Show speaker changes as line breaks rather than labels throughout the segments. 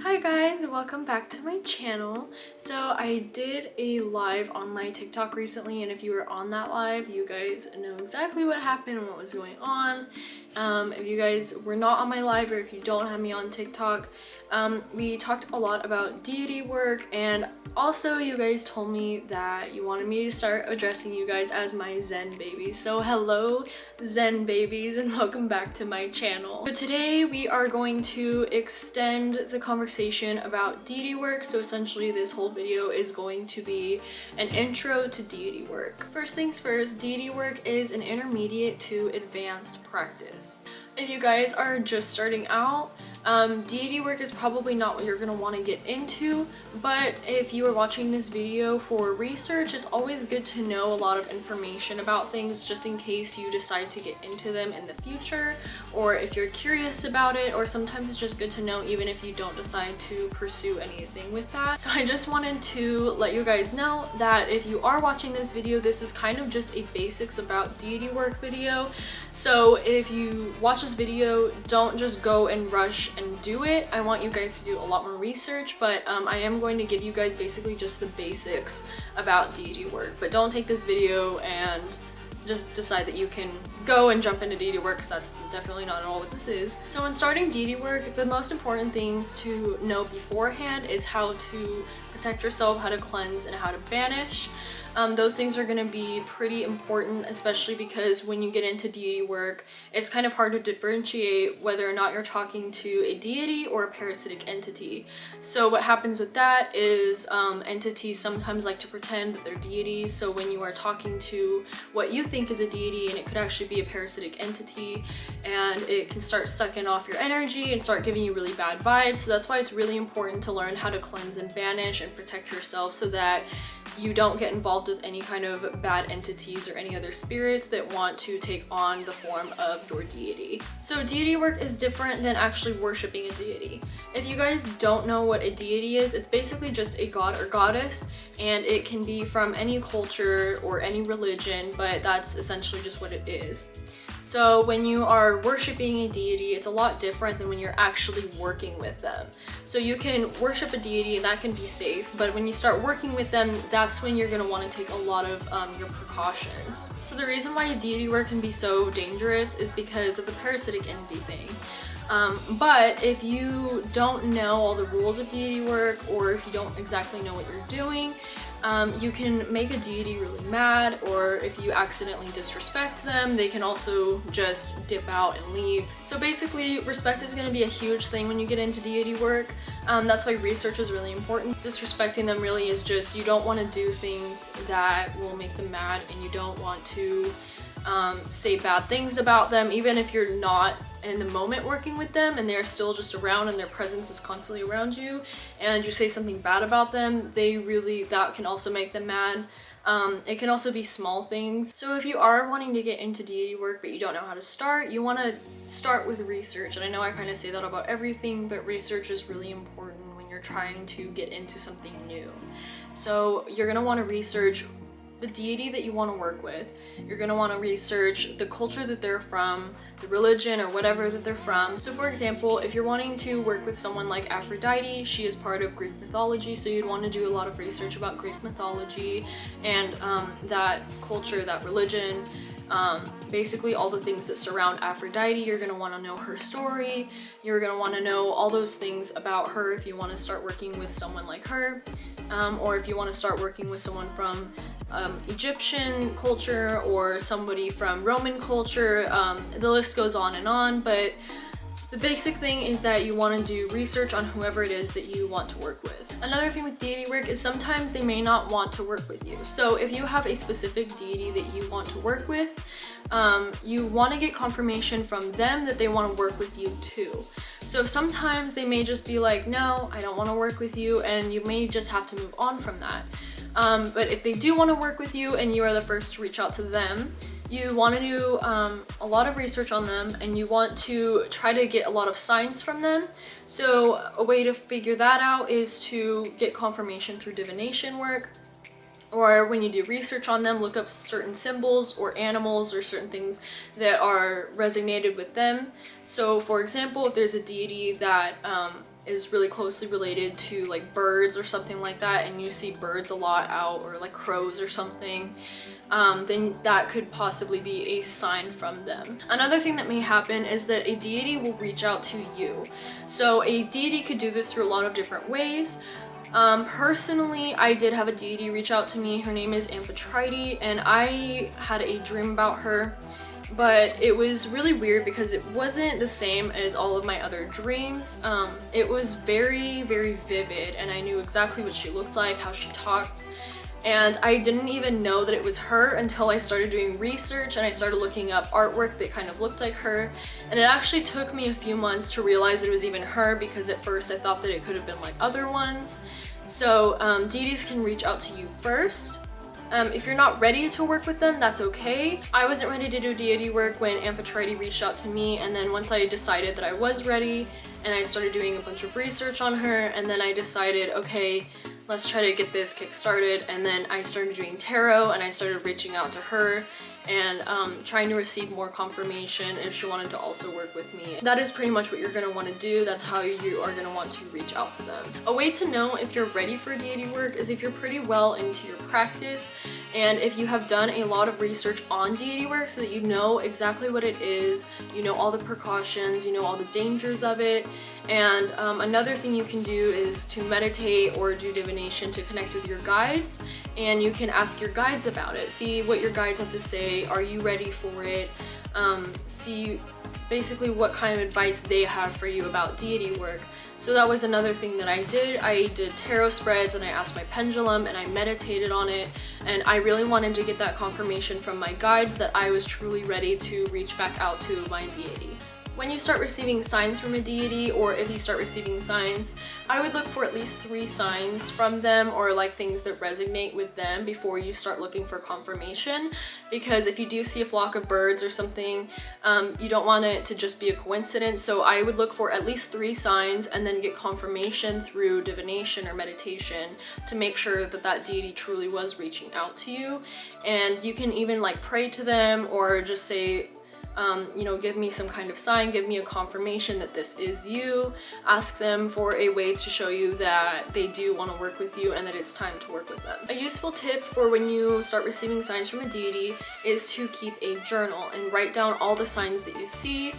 Hi guys, welcome back to my channel. So I did a live on my TikTok recently, and if you were on that live, you guys know exactly what happened and what was going on. If you guys were not on my live, or if you don't have me on TikTok, we talked a lot about deity work, and also you guys told me that you wanted me to start addressing you guys as my Zen babies. So hello Zen babies, and welcome back to my channel. So today we are going to extend the conversation about deity work. So essentially this whole video is going to be an intro to deity work. First things first, deity work is an intermediate to advanced practice. If you guys are just starting out, deity work is probably not what you're going to want to get into, but if you are watching this video for research, it's always good to know a lot of information about things just in case you decide to get into them in the future, or if you're curious about it, or sometimes it's just good to know even if you don't decide to pursue anything with that. So I just wanted to let you guys know that if you are watching this video, this is kind of just a basics about deity work video. So if you watch this video, don't just go and rush and do it. I want you guys to do a lot more research, but I am going to give you guys basically just the basics about deity work. But don't take this video and just decide that you can go and jump into deity work, because that's definitely not at all what this is. So when starting deity work, the most important things to know beforehand is how to protect yourself, how to cleanse, and how to banish. Those things are going to be pretty important, especially because when you get into deity work, it's kind of hard to differentiate whether or not you're talking to a deity or a parasitic entity. So what happens with that is entities sometimes like to pretend that they're deities. So when you are talking to what you think is a deity, and it could actually be a parasitic entity, and it can start sucking off your energy and start giving you really bad vibes. So that's why it's really important to learn how to cleanse and banish and protect yourself, so that you don't get involved with any kind of bad entities or any other spirits that want to take on the form of your deity. So deity work is different than actually worshiping a deity. If you guys don't know what a deity is, it's basically just a god or goddess, and it can be from any culture or any religion, but that's essentially just what it is. So when you are worshiping a deity, it's a lot different than when you're actually working with them. So you can worship a deity and that can be safe, but when you start working with them, that's when you're going to want to take a lot of your precautions. So the reason why deity work can be so dangerous is because of the parasitic entity thing. But if you don't know all the rules of deity work, or if you don't exactly know what you're doing, you can make a deity really mad, or if you accidentally disrespect them, they can also just dip out and leave. So basically, respect is going to be a huge thing when you get into deity work. That's why research is really important. Disrespecting them really is just, you don't want to do things that will make them mad, and you don't want to say bad things about them, even if you're not in the moment working with them and they're still just around and their presence is constantly around you, and you say something bad about them, that can also make them mad. It can also be small things. So if you are wanting to get into deity work but you don't know how to start, you want to start with research. And I know I kind of say that about everything, but research is really important when you're trying to get into something new. So you're going to want to research the deity that you want to work with. You're going to want to research the culture that they're from, the religion or whatever that they're from. So for example, if you're wanting to work with someone like Aphrodite, she is part of Greek mythology, so you'd want to do a lot of research about Greek mythology and that culture, that religion, basically all the things that surround Aphrodite. You're going to want to know her story. You're going to want to know all those things about her if you want to start working with someone like her, or if you want to start working with someone from Egyptian culture or somebody from Roman culture. The list goes on, but the basic thing is that you want to do research on whoever it is that you want to work with. Another thing with deity work is sometimes they may not want to work with you. So if you have a specific deity that you want to work with, you want to get confirmation from them that they want to work with you too. So sometimes they may just be like, no, I don't want to work with you, and you may just have to move on from that. But if they do want to work with you and you are the first to reach out to them, you want to do a lot of research on them, and you want to try to get a lot of signs from them. So a way to figure that out is to get confirmation through divination work, or when you do research on them, look up certain symbols or animals or certain things that are resonated with them. So for example, if there's a deity that is really closely related to like birds or something like that, and you see birds a lot out, or like crows or something, then that could possibly be a sign from them. Another thing that may happen is that a deity will reach out to you. So a deity could do this through a lot of different ways. Personally, I did have a deity reach out to me. Her name is Amphitrite, and I had a dream about her, but it was really weird because it wasn't the same as all of my other dreams. It was very, very vivid, and I knew exactly what she looked like, how she talked, and I didn't even know that it was her until I started doing research and I started looking up artwork that kind of looked like her. And it actually took me a few months to realize that it was even her, because at first I thought that it could have been like other ones. So deities can reach out to you first. If you're not ready to work with them, that's okay. I wasn't ready to do deity work when Amphitrite reached out to me, and then once I decided that I was ready and I started doing a bunch of research on her, and then I decided, okay, let's try to get this kick started, and then I started doing tarot and I started reaching out to her and trying to receive more confirmation if she wanted to also work with me. That is pretty much what you're going to want to do. That's how you are going to want to reach out to them. A way to know if you're ready for deity work is if you're pretty well into your practice, and if you have done a lot of research on deity work so that you know exactly what it is, you know all the precautions, you know all the dangers of it. And another thing you can do is to meditate or do divination to connect with your guides, and you can ask your guides about it. See what your guides have to say. Are you ready for it? See basically what kind of advice they have for you about deity work. So that was another thing that I did. I did tarot spreads and I asked my pendulum and I meditated on it, and I really wanted to get that confirmation from my guides that I was truly ready to reach back out to my deity. When you start receiving signs from a deity, or if you start receiving signs, I would look for at least 3 signs from them, or like things that resonate with them, before you start looking for confirmation. Because if you do see a flock of birds or something, you don't want it to just be a coincidence. So I would look for at least 3 signs and then get confirmation through divination or meditation to make sure that that deity truly was reaching out to you. And you can even like pray to them, or just say, you know, give me some kind of sign, give me a confirmation that this is you. Ask them for a way to show you that they do want to work with you and that it's time to work with them. A useful tip for when you start receiving signs from a deity is to keep a journal and write down all the signs that you see.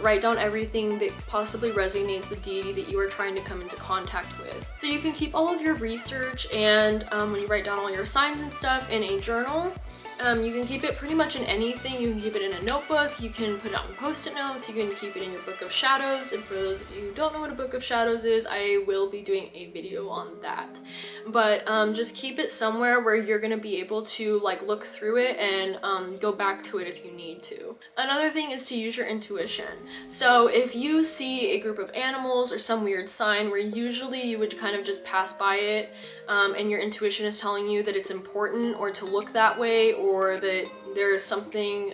Write down everything that possibly resonates the deity that you are trying to come into contact with. So you can keep all of your research, and when you write down all your signs and stuff in a journal, you can keep it pretty much in anything. You can keep it in a notebook, you can put it on post-it notes, you can keep it in your book of shadows. And for those of you who don't know what a book of shadows is, I will be doing a video on that. But just keep it somewhere where you're gonna be able to like look through it and go back to it if you need to. Another thing is to use your intuition. So if you see a group of animals or some weird sign where usually you would kind of just pass by it, and your intuition is telling you that it's important or to look that way, or that there is something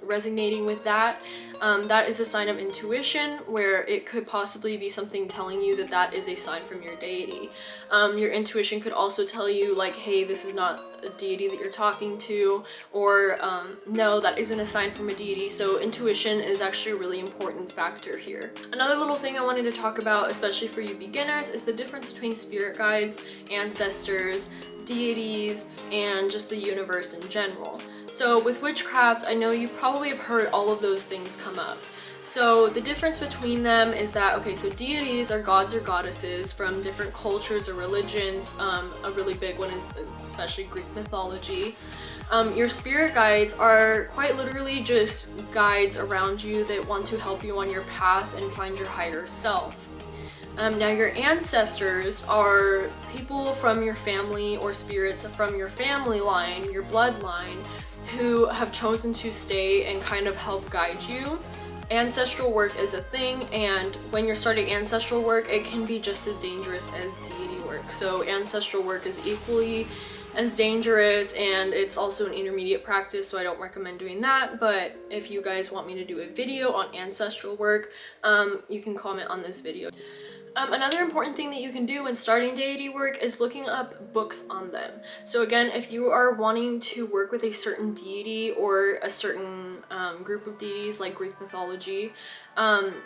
resonating with that, that is a sign of intuition, where it could possibly be something telling you that that is a sign from your deity. Your intuition could also tell you like, hey, this is not a deity that you're talking to, or no, that isn't a sign from a deity. So intuition is actually a really important factor here. Another little thing I wanted to talk about, especially for you beginners, is the difference between spirit guides, ancestors, deities, and just the universe in general. So with witchcraft, I know you probably have heard all of those things come up. So the difference between them is that, okay, so deities are gods or goddesses from different cultures or religions. A really big one is especially Greek mythology. Your spirit guides are quite literally just guides around you that want to help you on your path and find your higher self. Now your ancestors are people from your family, or spirits from your family line, your bloodline, who have chosen to stay and kind of help guide you. Ancestral work is a thing, and when you're starting ancestral work, it can be just as dangerous as deity work. So ancestral work is equally as dangerous, and it's also an intermediate practice, so I don't recommend doing that. But if you guys want me to do a video on ancestral work, you can comment on this video. Another important thing that you can do when starting deity work is looking up books on them. So again, if you are wanting to work with a certain deity or a certain group of deities like Greek mythology,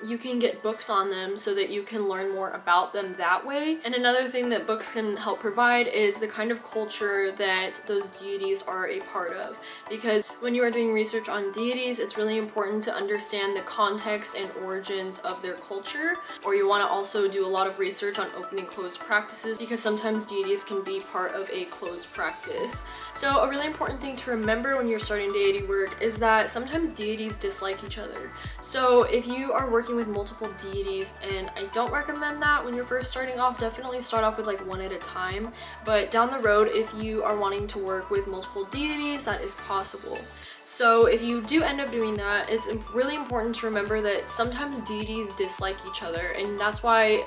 you can get books on them so that you can learn more about them that way. And another thing that books can help provide is the kind of culture that those deities are a part of, because when you are doing research on deities, it's really important to understand the context and origins of their culture. Or you want to also do a lot of research on open and closed practices, because sometimes deities can be part of a closed practice. So a really important thing to remember when you're starting deity work is that sometimes deities dislike each other. So if you are working with multiple deities, and I don't recommend that when you're first starting off, definitely start off with like one at a time. But down the road, if you are wanting to work with multiple deities, that is possible. So if you do end up doing that, it's really important to remember that sometimes deities dislike each other, and that's why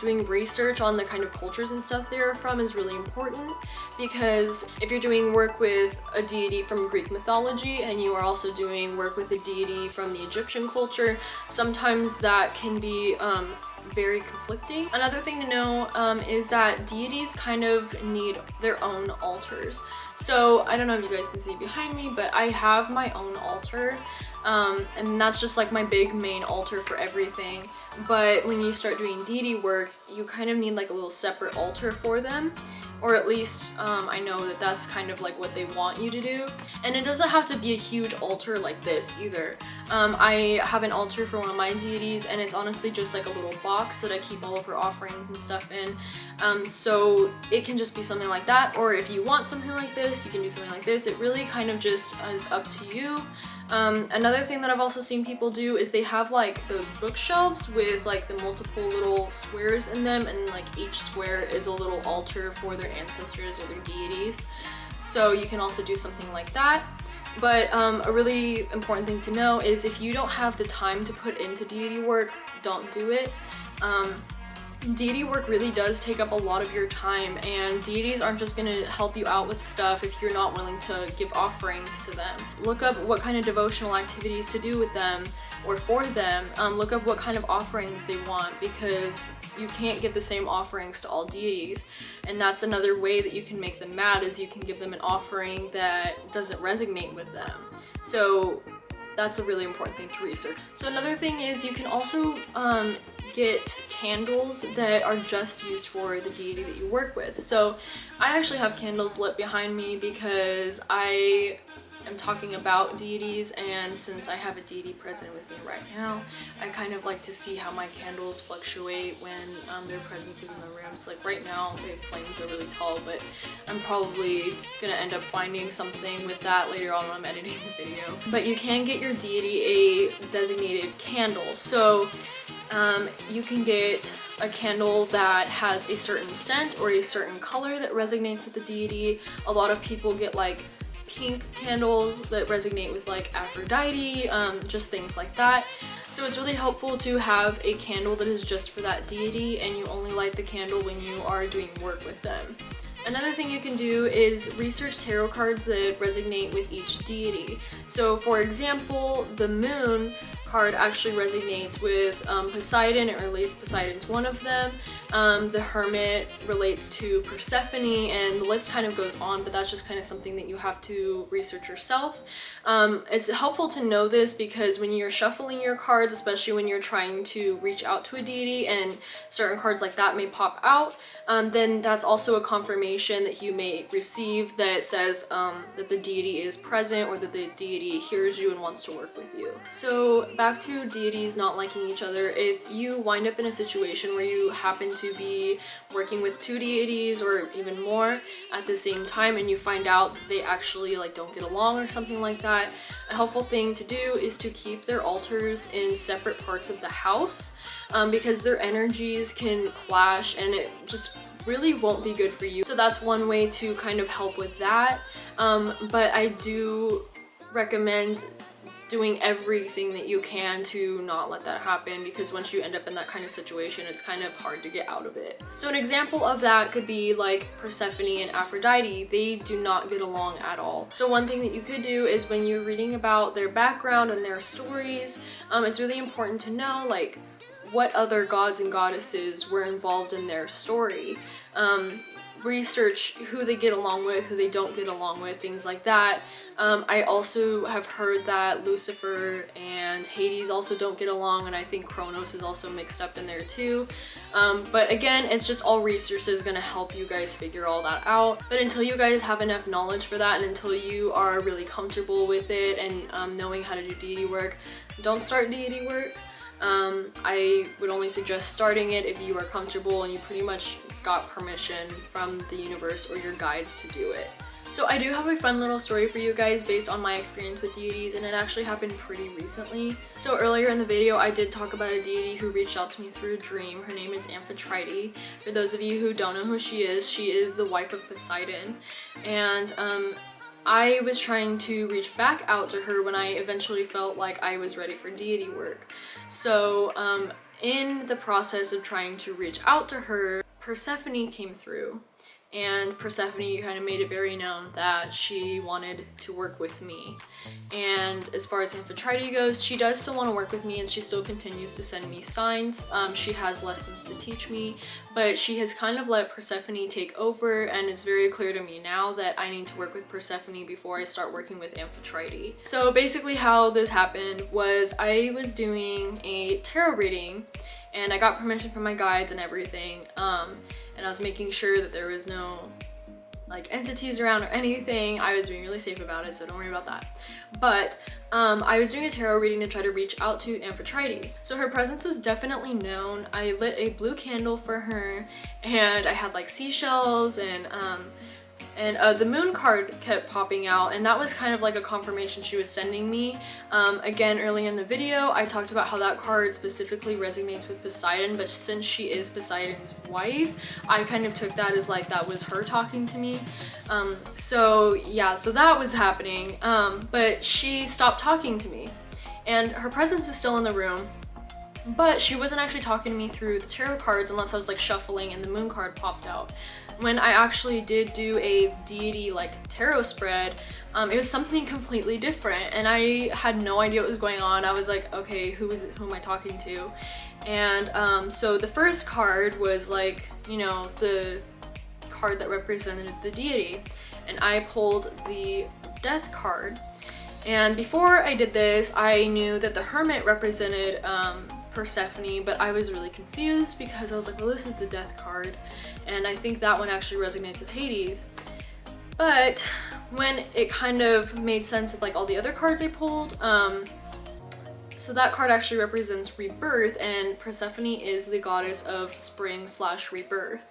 doing research on the kind of cultures and stuff they're from is really important. Because if you're doing work with a deity from Greek mythology and you are also doing work with a deity from the Egyptian culture, sometimes that can be very conflicting. Another thing to know is that deities kind of need their own altars. So I don't know if you guys can see behind me, but I have my own altar, and that's just like my big main altar for everything. But when you start doing deity work, you kind of need like a little separate altar for them. Or at least I know that that's kind of like what they want you to do. And it doesn't have to be a huge altar like this either. I have an altar for one of my deities, and it's honestly just like a little box that I keep all of her offerings and stuff in. So it can just be something like that, or if you want something like this, you can do something like this. It really kind of just is up to you. Another thing that I've also seen people do is they have like those bookshelves with like the multiple little squares in them, and like each square is a little altar for their ancestors or their deities. So you can also do something like that. But a really important thing to know is if you don't have the time to put into deity work, don't do it. Deity work really does take up a lot of your time, and deities aren't just going to help you out with stuff if you're not willing to give offerings to them. Look up what kind of devotional activities to do with them or for them. Look up what kind of offerings they want, because you can't give the same offerings to all deities. And that's another way that you can make them mad, is you can give them an offering that doesn't resonate with them. So that's a really important thing to research. So another thing is you can also get candles that are just used for the deity that you work with. So I actually have candles lit behind me because I am talking about deities, and since I have a deity present with me right now, I kind of like to see how my candles fluctuate when their presence is in the room. So like right now the flames are really tall, but I'm probably gonna end up finding something with that later on when I'm editing the video. But you can get your deity a designated candle. So you can get a candle that has a certain scent or a certain color that resonates with the deity. A lot of people get like pink candles that resonate with like Aphrodite, just things like that. So it's really helpful to have a candle that is just for that deity, and you only light the candle when you are doing work with them. Another thing you can do is research tarot cards that resonate with each deity. So for example, the moon card actually resonates with Poseidon, or at least Poseidon's one of them. The Hermit relates to Persephone, and the list kind of goes on, but that's just kind of something that you have to research yourself. It's helpful to know this because when you're shuffling your cards, especially when you're trying to reach out to a deity and certain cards like that may pop out, then that's also a confirmation that you may receive that says that the deity is present, or that the deity hears you and wants to work with you. So back to deities not liking each other. If you wind up in a situation where you happen to be working with two deities or even more at the same time, and you find out that they actually like don't get along or something like that, a helpful thing to do is to keep their altars in separate parts of the house, because their energies can clash and it just really won't be good for you. So that's one way to kind of help with that. But I do recommend doing everything that you can to not let that happen, because once you end up in that kind of situation, it's kind of hard to get out of it. So an example of that could be like Persephone and Aphrodite. They do not get along at all. So one thing that you could do is when you're reading about their background and their stories, it's really important to know like what other gods and goddesses were involved in their story. Research who they get along with, who they don't get along with, things like that. I also have heard that Lucifer and Hades also don't get along, and I think Kronos is also mixed up in there too. But again, it's just all research is gonna help you guys figure all that out. But until you guys have enough knowledge for that, and until you are really comfortable with it and knowing how to do deity work, don't start deity work. I would only suggest starting it if you are comfortable and you pretty much got permission from the universe or your guides to do it. So I do have a fun little story for you guys based on my experience with deities, and it actually happened pretty recently. So earlier in the video, I did talk about a deity who reached out to me through a dream. Her name is Amphitrite. For those of you who don't know who she is the wife of Poseidon. And I was trying to reach back out to her when I eventually felt like I was ready for deity work. So in the process of trying to reach out to her, Persephone came through. And Persephone kind of made it very known that she wanted to work with me. And as far as Amphitrite goes, she does still want to work with me, and she still continues to send me signs. She has lessons to teach me, but she has kind of let Persephone take over, and it's very clear to me now that I need to work with Persephone before I start working with Amphitrite. So basically how this happened was I was doing a tarot reading, and I got permission from my guides and everything. And I was making sure that there was no like entities around or anything. I was being really safe about it, so don't worry about that. But I was doing a tarot reading to try to reach out to Amphitrite. So her presence was definitely known. I lit a blue candle for her, and I had like seashells, and the moon card kept popping out, and that was kind of like a confirmation she was sending me. Again, early in the video, I talked about how that card specifically resonates with Poseidon, but since she is Poseidon's wife, I kind of took that as like that was her talking to me. So yeah, so that was happening, but she stopped talking to me, and her presence is still in the room. But she wasn't actually talking to me through the tarot cards unless I was like shuffling and the moon card popped out. When I actually did do a deity like tarot spread, it was something completely different, and I had no idea what was going on. I was like, okay, who am I talking to? And so the first card was like, you know, the card that represented the deity, and I pulled the death card. And before I did this, I knew that the hermit represented Persephone, but I was really confused because I was like, well, this is the death card, and I think that one actually resonates with Hades. But when it kind of made sense with like all the other cards I pulled, so that card actually represents rebirth, and Persephone is the goddess of spring / rebirth.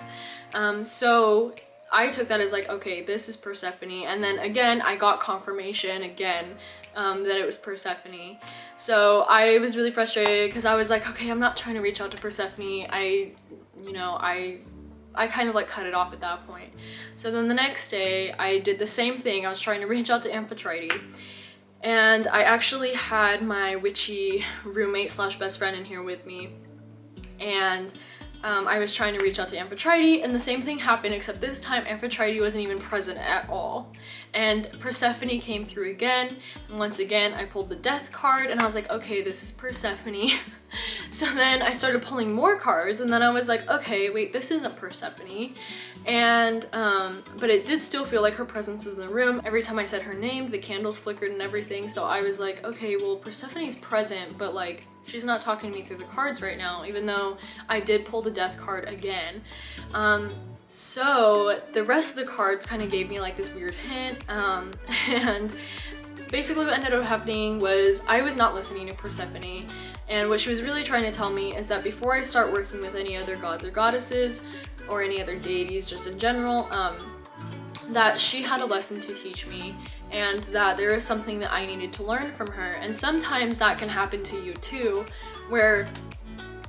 So I took that as like, okay, this is Persephone, and then again I got confirmation again that it was Persephone. So I was really frustrated because I was like, okay, I'm not trying to reach out to Persephone. I kind of like cut it off at that point. So then the next day I did the same thing. I was trying to reach out to Amphitrite, and I actually had my witchy roommate / best friend in here with me, and I was trying to reach out to Amphitrite, and the same thing happened, except this time Amphitrite wasn't even present at all. And Persephone came through again, and once again I pulled the death card, and I was like, okay, this is Persephone. So then I started pulling more cards, and then I was like, okay, wait, this isn't Persephone. And but it did still feel like her presence was in the room. Every time I said her name, the candles flickered and everything. So I was like, okay, well, Persephone's present, but like she's not talking to me through the cards right now, even though I did pull the death card again. So the rest of the cards kind of gave me like this weird hint, and basically what ended up happening was I was not listening to Persephone, and what she was really trying to tell me is that before I start working with any other gods or goddesses or any other deities just in general, that she had a lesson to teach me, and that there is something that I needed to learn from her. And sometimes that can happen to you too, where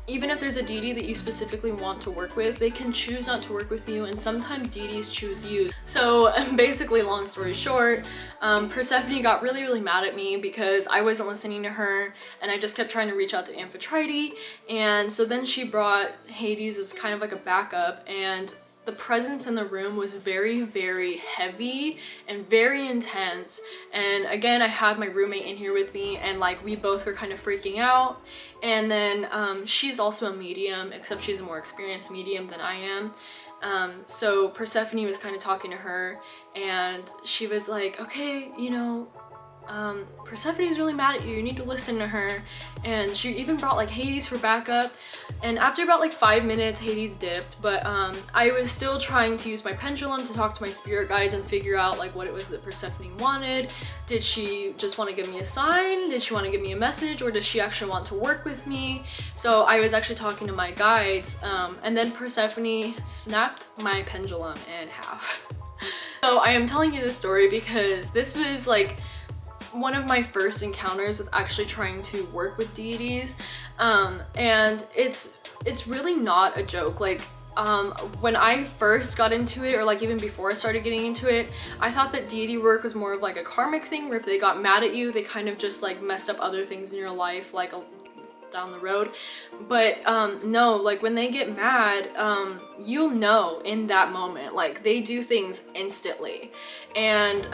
even if there's a deity that you specifically want to work with, they can choose not to work with you, and sometimes deities choose you. So basically, long story short, Persephone got really mad at me because I wasn't listening to her, and I just kept trying to reach out to Amphitrite. And so then she brought Hades as kind of like a backup, and the presence in the room was very, very heavy and very intense. And again, I had my roommate in here with me, and like we both were kind of freaking out. And then she's also a medium, except she's a more experienced medium than I am. So Persephone was kind of talking to her, and she was like, okay, you know, Persephone's really mad at you, you need to listen to her. And she even brought like Hades for backup. And after about like 5 minutes, Hades dipped, but I was still trying to use my pendulum to talk to my spirit guides and figure out like what it was that Persephone wanted. Did she just want to give me a sign? Did she want to give me a message? Or does she actually want to work with me? So I was actually talking to my guides, and then Persephone snapped my pendulum in half. So I am telling you this story because this was like one of my first encounters with actually trying to work with deities, and it's really not a joke. Like when I first got into it, or like even before I started getting into it, I thought that deity work was more of like a karmic thing, where if they got mad at you, they kind of just like messed up other things in your life like down the road. But no, like when they get mad, you'll know in that moment. Like they do things instantly. And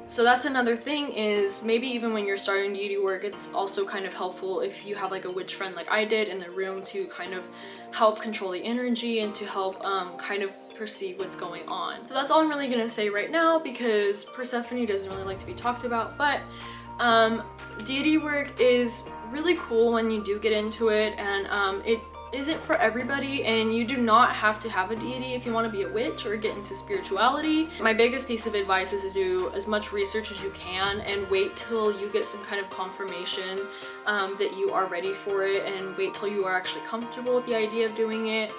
so that's another thing, is maybe even when you're starting deity work, it's also kind of helpful if you have like a witch friend like I did in the room to kind of help control the energy and to help kind of perceive what's going on. So that's all I'm really gonna say right now, because Persephone doesn't really like to be talked about. But deity work is really cool when you do get into it, and it isn't for everybody, and you do not have to have a deity if you want to be a witch or get into spirituality. My biggest piece of advice is to do as much research as you can and wait till you get some kind of confirmation that you are ready for it, and wait till you are actually comfortable with the idea of doing it.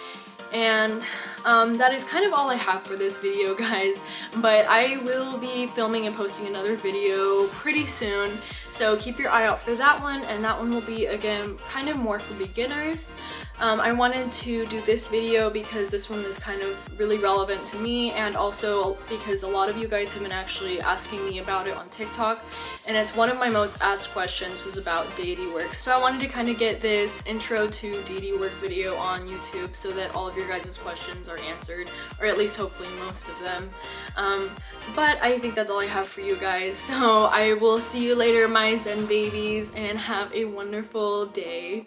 And that is kind of all I have for this video, guys, but I will be filming and posting another video pretty soon, so keep your eye out for that one. And that one will be, again, kind of more for beginners. I wanted to do this video because this one is kind of really relevant to me, and also because a lot of you guys have been actually asking me about it on TikTok, and it's one of my most asked questions is about deity work. So I wanted to kind of get this intro to deity work video on YouTube so that all of your guys' questions are answered, or at least hopefully most of them. But I think that's all I have for you guys, so I will see you later, my Zen babies, and have a wonderful day.